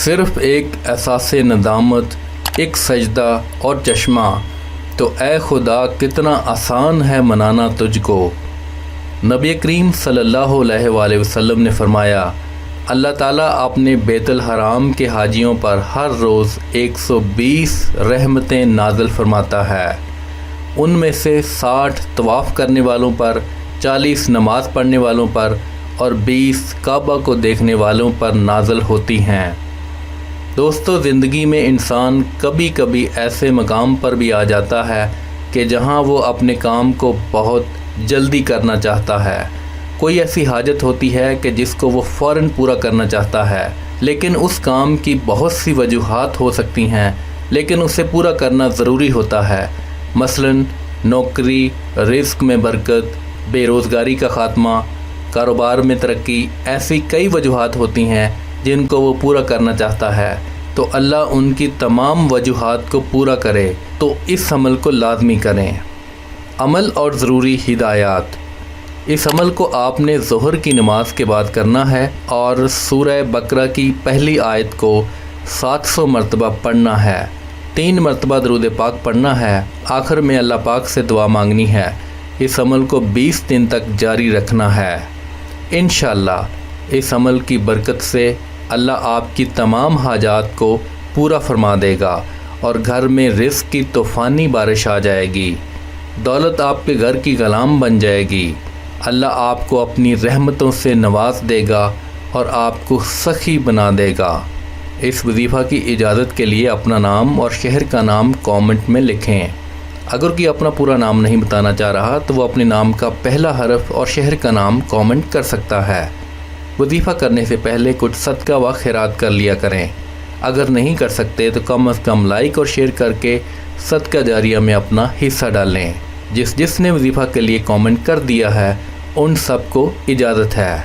صرف ایک احساس ندامت، ایک سجدہ اور چشمہ، تو اے خدا کتنا آسان ہے منانا تجھ کو۔ نبی کریم صلی اللہ علیہ وآلہ وسلم نے فرمایا، اللہ تعالیٰ اپنے بیت الحرام کے حاجیوں پر ہر روز 120 رحمتیں نازل فرماتا ہے۔ ان میں سے 60 طواف کرنے والوں پر، 40 نماز پڑھنے والوں پر اور 20 کعبہ کو دیکھنے والوں پر نازل ہوتی ہیں۔ دوستو، زندگی میں انسان کبھی کبھی ایسے مقام پر بھی آ جاتا ہے کہ جہاں وہ اپنے کام کو بہت جلدی کرنا چاہتا ہے۔ کوئی ایسی حاجت ہوتی ہے کہ جس کو وہ فوراً پورا کرنا چاہتا ہے، لیکن اس کام کی بہت سی وجوہات ہو سکتی ہیں، لیکن اسے پورا کرنا ضروری ہوتا ہے۔ مثلاً نوکری، رزق میں برکت، بے روزگاری کا خاتمہ، کاروبار میں ترقی، ایسی کئی وجوہات ہوتی ہیں جن کو وہ پورا کرنا چاہتا ہے، تو اللہ ان کی تمام وجوہات کو پورا کرے، تو اس عمل کو لازمی کریں۔ عمل اور ضروری ہدایات۔ اس عمل کو آپ نے ظہر کی نماز کے بعد کرنا ہے اور سورہ بقرہ کی پہلی آیت کو 700 مرتبہ پڑھنا ہے، 3 مرتبہ درود پاک پڑھنا ہے، آخر میں اللہ پاک سے دعا مانگنی ہے۔ اس عمل کو 20 دن تک جاری رکھنا ہے۔ انشاءاللہ اس عمل کی برکت سے اللہ آپ کی تمام حاجات کو پورا فرما دے گا اور گھر میں رزق کی طوفانی بارش آ جائے گی، دولت آپ کے گھر کی غلام بن جائے گی، اللہ آپ کو اپنی رحمتوں سے نواز دے گا اور آپ کو سخی بنا دے گا۔ اس وظیفہ کی اجازت کے لیے اپنا نام اور شہر کا نام کامنٹ میں لکھیں۔ اگر کوئی اپنا پورا نام نہیں بتانا چاہ رہا تو وہ اپنے نام کا پہلا حرف اور شہر کا نام کامنٹ کر سکتا ہے۔ وظیفہ کرنے سے پہلے کچھ صدقہ و خیرات کر لیا کریں۔ اگر نہیں کر سکتے تو کم از کم لائک اور شیئر کر کے صدقہ جاریہ میں اپنا حصہ ڈالیں۔ جس نے وظیفہ کے لیے کامنٹ کر دیا ہے ان سب کو اجازت ہے۔